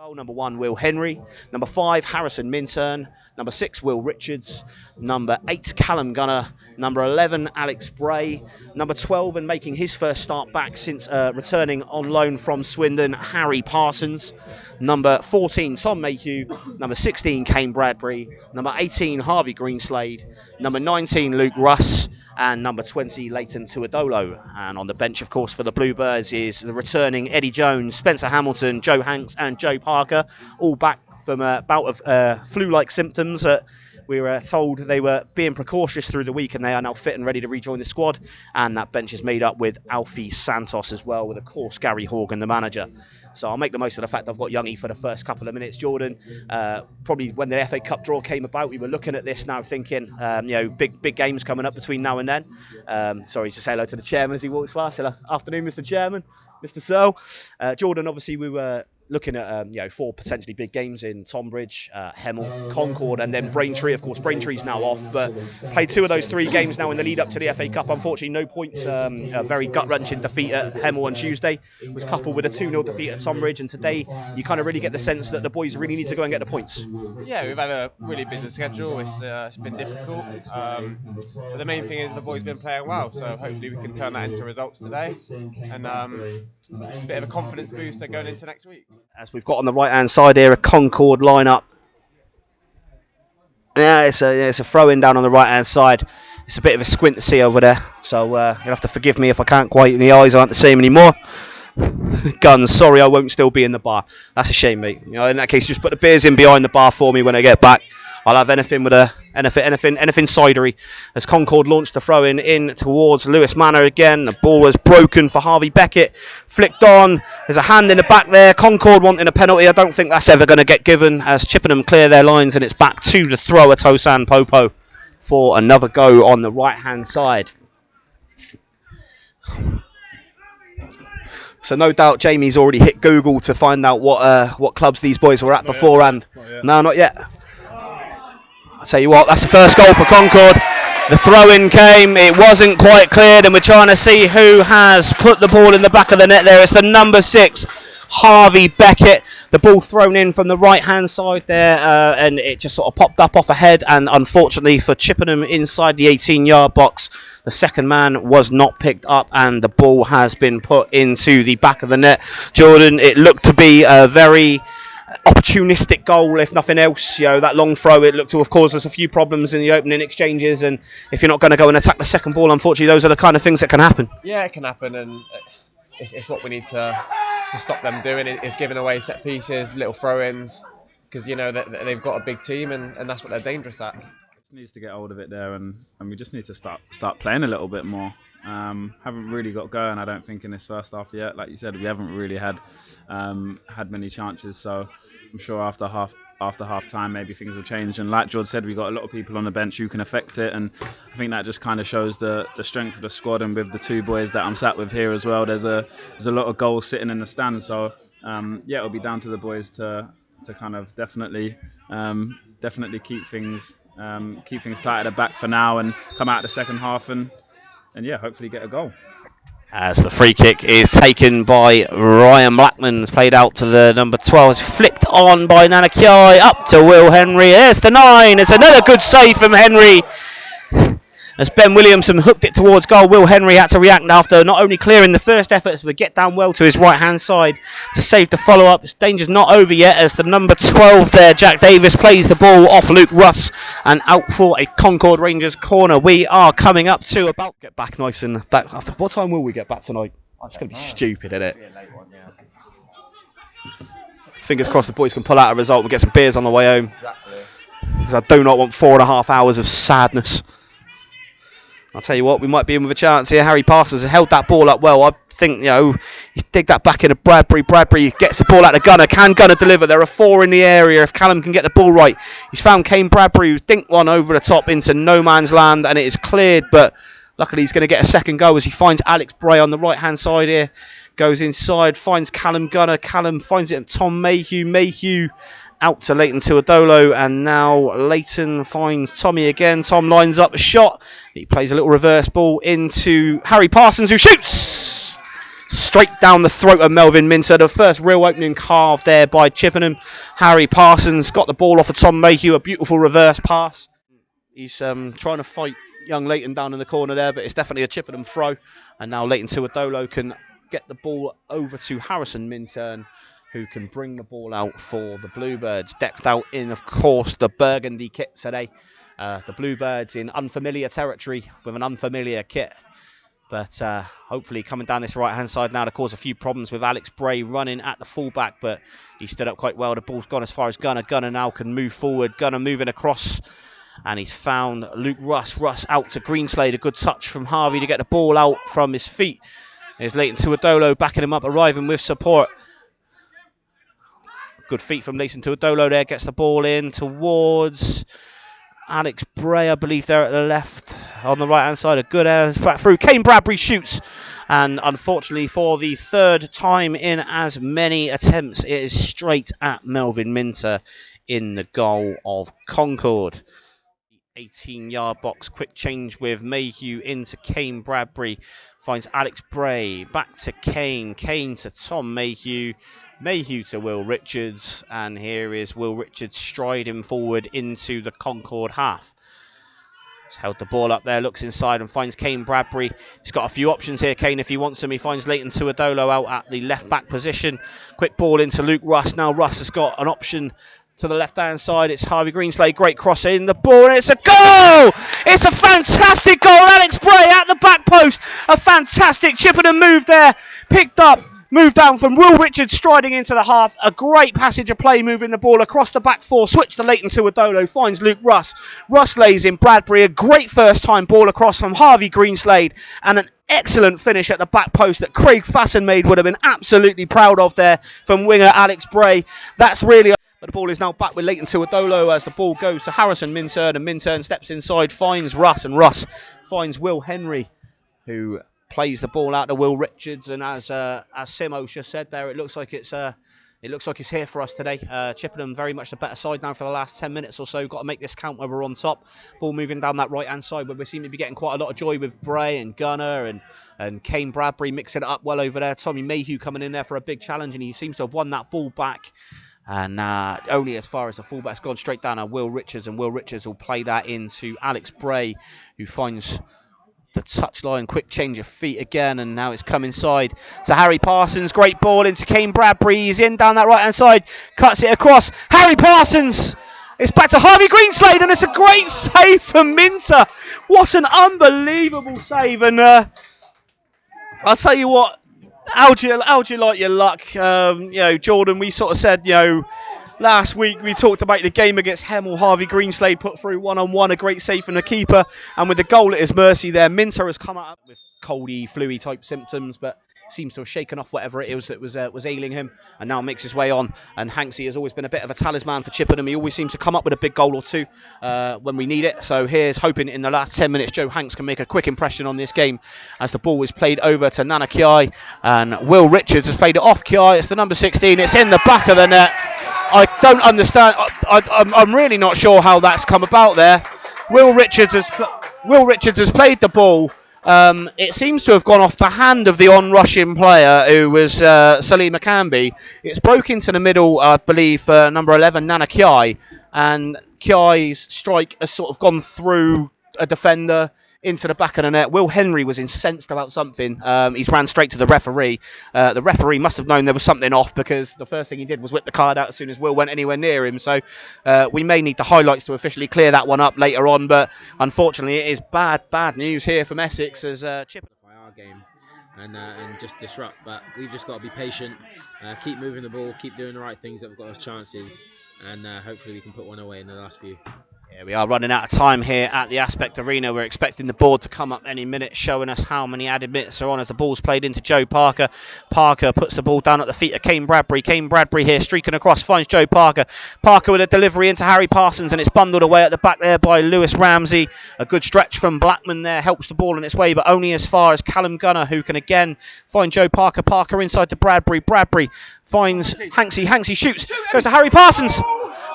goal, number 1, Will Henry. Number 5, Harrison Minturn. Number 6, Will Richards. Number 8, Callum Gunner. Number 11, Alex Bray. Number 12, and making his first start back since returning on loan from Swindon, Harry Parsons. Number 14, Tom Mayhew. Number 16, Kane Bradbury. Number 18, Harvey Greenslade. Number 19, Luke Russ. And number 20, Leighton Tuadolo. And on the bench, of course, for the Bluebirds is the returning Eddie Jones, Spencer Hamilton, Joe Hanks and Joe Parker, all back from a bout of flu-like symptoms. We were told they were being precautious through the week, and they are now fit and ready to rejoin the squad. And that bench is made up with Alfie Santos as well, with, of course, Gary Horgan, the manager. So I'll make the most of the fact I've got Youngie for the first couple of minutes. Jordan, probably when the FA Cup draw came about, we were looking at this now thinking, big games coming up between now and then. Sorry to say hello to the chairman as he walks past. Hello. Afternoon, Mr. Chairman, Mr. Searle. Jordan, obviously we were looking at 4 potentially big games in Tonbridge, Hemel, Concord, and then Braintree. Of course, Braintree's now off, but played 2 of those 3 games now in the lead up to the FA Cup. Unfortunately, no points. A very gut-wrenching defeat at Hemel on Tuesday was coupled with a 2-0 defeat at Tonbridge, and today you kind of really get the sense that the boys really need to go and get the points. Yeah, we've had a really busy schedule. It's been difficult, but the main thing is the boys been playing well, so hopefully we can turn that into results today, and a bit of a confidence booster going into next week. As we've got on the right-hand side here, a Concord lineup. Yeah, it's a throw-in down on the right-hand side. It's a bit of a squint to see over there, so you'll have to forgive me if I can't quite. The eyes aren't the same anymore. Guns, sorry, I won't still be in the bar. That's a shame, mate. In that case, just put the beers in behind the bar for me when I get back. I'll have anything with anything cidery. As Concord launched the throw in towards Lewis Manor again. The ball was broken for Harvey Beckett. Flicked on. There's a hand in the back there. Concord wanting a penalty. I don't think that's ever going to get given as Chippenham clear their lines, and it's back to the thrower, Tosan Popo, for another go on the right-hand side. So no doubt Jamie's already hit Google to find out what clubs these boys were at beforehand. No, not yet. I'll tell you what, that's the first goal for Concord. The throw-in came, it wasn't quite cleared, and we're trying to see who has put the ball in the back of the net there. It's the number 6, Harvey Beckett. The ball thrown in from the right-hand side there, and it just sort of popped up off a head, and unfortunately for Chippenham inside the 18-yard box, the second man was not picked up, and the ball has been put into the back of the net. Jordan, it looked to be a very opportunistic goal, if nothing else. That long throw, it looked to have caused us a few problems in the opening exchanges, and if you're not going to go and attack the second ball, unfortunately those are the kind of things that can happen. Yeah, it can happen, and it's what we need to stop them doing, is giving away set pieces, little throw-ins, because that they've got a big team, and that's what they're dangerous at. Just needs to get hold of it there, and we just need to start playing a little bit more. Haven't really got going, I don't think, in this first half yet. Like you said, we haven't really had many chances, so I'm sure after half time maybe things will change. And like George said, we've got a lot of people on the bench who can affect it, and I think that just kind of shows the strength of the squad. And with the 2 boys that I'm sat with here as well, there's a lot of goals sitting in the stand. So it'll be down to the boys to kind of definitely keep things tight at the back for now, and come out the second half and hopefully get a goal. As the free kick is taken by Ryan Blackman, it's played out to the number 12, it's flicked on by Nanakiai, up to Will Henry, there's the 9, it's another good save from Henry. As Ben Williamson hooked it towards goal, Will Henry had to react after not only clearing the first efforts, but get down well to his right-hand side to save the follow-up. This danger's not over yet, as the number 12 there, Jack Davis, plays the ball off Luke Russ and out for a Concord Rangers corner. We are coming up to about... Get back nice and back. What time will we get back tonight? It's going to be stupid, isn't it? Fingers crossed the boys can pull out a result and get some beers on the way home. Exactly. Because I do not want 4.5 hours of sadness. I'll tell you what, we might be in with a chance here. Harry Parsons has held that ball up well. I think, you dig that back into Bradbury. Bradbury gets the ball out to Gunner. Can Gunner deliver? There are 4 in the area if Callum can get the ball right. He's found Kane Bradbury, who dinked one over the top into no man's land, and it is cleared, but luckily he's going to get a second go as he finds Alex Bray on the right-hand side here. Goes inside, finds Callum Gunner. Callum finds it at Tom Mayhew. Mayhew out to Leighton Tuadolo, and now Leighton finds Tommy again. Tom lines up a shot. He plays a little reverse ball into Harry Parsons, who shoots! straight down the throat of Melvin Minter. The first real opening carved there by Chippenham. Harry Parsons got the ball off of Tom Mayhew, a beautiful reverse pass. He's trying to fight young Leighton down in the corner there, but it's definitely a Chippenham throw. And now Leighton Tuadolo can get the ball over to Harrison Minturn, who can bring the ball out for the Bluebirds. Decked out in, of course, the burgundy kit today. The Bluebirds in unfamiliar territory with an unfamiliar kit. But hopefully coming down this right-hand side now to cause a few problems with Alex Bray running at the fullback, but he stood up quite well. The ball's gone as far as Gunner. Gunner now can move forward. Gunner moving across. And he's found Luke Russ. Russ out to Greenslade. A good touch from Harvey to get the ball out from his feet. There's Leighton Tuadolo backing him up, arriving with support. Good feet from Leighton Tuadolo there. Gets the ball in towards Alex Bray, I believe, there at the left. On the right-hand side, a good back through. Kane Bradbury shoots. And unfortunately, for the third time in as many attempts, it is straight at Melvin Minter in the goal of Concord. 18-yard box, quick change with Mayhew into Kane Bradbury, finds Alex Bray, back to Kane, Kane to Tom Mayhew, Mayhew to Will Richards, and here is Will Richards striding forward into the Concord half. He's held the ball up there, looks inside and finds Kane Bradbury. He's got a few options here, Kane, if he wants him. He finds Leighton Tuadolo out at the left-back position. Quick ball into Luke Russ. Now Russ has got an option to the left-hand side. It's Harvey Greenslade, great cross in the ball, and it's a goal! It's a fantastic goal. Alex Bray at the back post. A fantastic Chippenham move there. Picked up, moved down from Will Richards, striding into the half. A great passage of play, moving the ball across the back four. Switch to Leighton Tuadolo, finds Luke Russ. Russ lays in Bradbury. A great first-time ball across from Harvey Greenslade, and an excellent finish at the back post that Craig Fasanmade would have been absolutely proud of there from winger Alex Bray. That's really... But the ball is now back with Leighton Tuadolo as the ball goes to Harrison Minturn, and Minturn steps inside, finds Russ, and Russ finds Will Henry, who plays the ball out to Will Richards. And as Simo just said there, it looks like it's here for us today. Chippenham very much the better side now for the last 10 minutes or so. Got to make this count where we're on top. Ball moving down that right-hand side where we seem to be getting quite a lot of joy with Bray and Gunner and Kane Bradbury mixing it up well over there. Tommy Mayhew coming in there for a big challenge, and he seems to have won that ball back. And only as far as the fullback's gone straight down at Will Richards, and Will Richards will play that into Alex Bray, who finds the touchline. Quick change of feet again, and now it's come inside to Harry Parsons. Great ball into Kane Bradbury. He's in down that right-hand side, cuts it across. Harry Parsons! It's back to Harvey Greenslade, and it's a great save from Minter. What an unbelievable save. And I'll tell you what, how do you like your luck? Jordan, we sort of said, last week we talked about the game against Hemel. Harvey Greenslade put through one-on-one, a great save from the keeper, and with the goal at his mercy there, Minter has come out with coldy, fluey type symptoms, but seems to have shaken off whatever it is that was ailing him, and now makes his way on. And Hanksy has always been a bit of a talisman for Chippenham. He always seems to come up with a big goal or two when we need it. So here's hoping in the last 10 minutes Joe Hanks can make a quick impression on this game as the ball was played over to Nana Kiai, and Will Richards has played it off Kiai. It's the number 16. It's in the back of the net. I don't understand. I'm really not sure how that's come about there. Will Richards has played the ball. It seems to have gone off the hand of the on-rushing player, who was Salim Akambi. It's broke into the middle, I believe, number 11, Nana Kiai, and Kiai's strike has sort of gone through a defender into the back of the net. Will Henry was incensed about something. He's ran straight to the referee. The referee must have known there was something off, because the first thing he did was whip the card out as soon as Will went anywhere near him. So we may need the highlights to officially clear that one up later on, but unfortunately it is bad news here from Essex as Chip our game and just disrupt. But we've just got to be patient, keep moving the ball, keep doing the right things that we've got us chances, and hopefully we can put one away in the last few. Yeah, we are running out of time here at the Aspect Arena. We're expecting the board to come up any minute, showing us how many added minutes are on as the ball's played into Joe Parker. Parker puts the ball down at the feet of Kane Bradbury. Kane Bradbury here streaking across, finds Joe Parker. Parker with a delivery into Harry Parsons, and it's bundled away at the back there by Lewis Ramsey. A good stretch from Blackman there, helps the ball in its way, but only as far as Callum Gunner, who can again find Joe Parker. Parker inside to Bradbury. Bradbury finds Hanksy. Hanksy shoots, goes to Harry Parsons.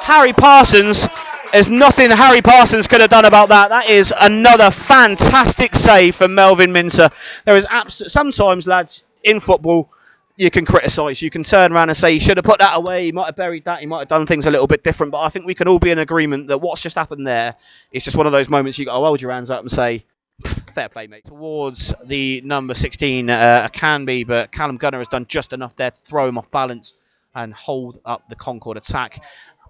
Harry Parsons. There's nothing Harry Parsons could have done about that. That is another fantastic save from Melvin Minter. There is sometimes, lads, in football, you can criticise. You can turn around and say he should have put that away. He might have buried that. He might have done things a little bit different. But I think we can all be in agreement that what's just happened there is just one of those moments you got to hold your hands up and say, fair play, mate. Towards the number 16, can be, but Callum Gunner has done just enough there to throw him off balance and hold up the Concord attack.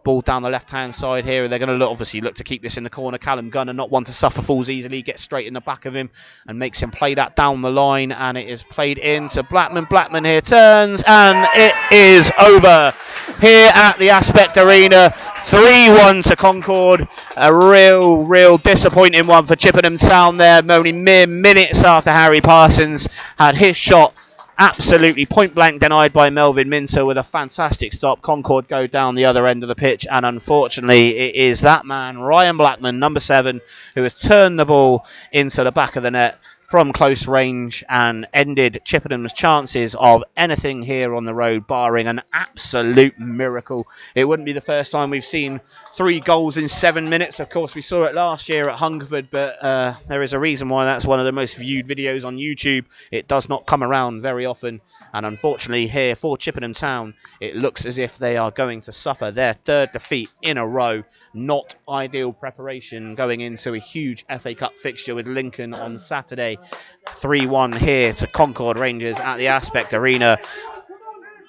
Ball down the left-hand side here. They're going to obviously look to keep this in the corner. Callum Gunner, not one to suffer fools easily, gets straight in the back of him and makes him play that down the line. And it is played into Blackman. Blackman here turns, and it is over here at the Aspect Arena. 3-1 to Concord. A real disappointing one for Chippenham Town there. Only mere minutes after Harry Parsons had his shot absolutely point blank denied by Melvin Minter with a fantastic stop. Concord go down the other end of the pitch, and unfortunately it is that man, Ryan Blackman, number 7, who has turned the ball into the back of the net from close range and ended Chippenham's chances of anything here on the road, barring an absolute miracle. It wouldn't be the first time we've seen 3 goals in 7 minutes. Of course, we saw it last year at Hungerford, but there is a reason why that's one of the most viewed videos on YouTube. It does not come around very often, and unfortunately here for Chippenham Town, it looks as if they are going to suffer their 3rd defeat in a row. Not ideal preparation going into a huge FA Cup fixture with Lincoln on Saturday. 3-1 here to Concord Rangers at the Aspect Arena.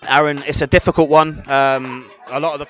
Aaron, it's a difficult one. A lot of the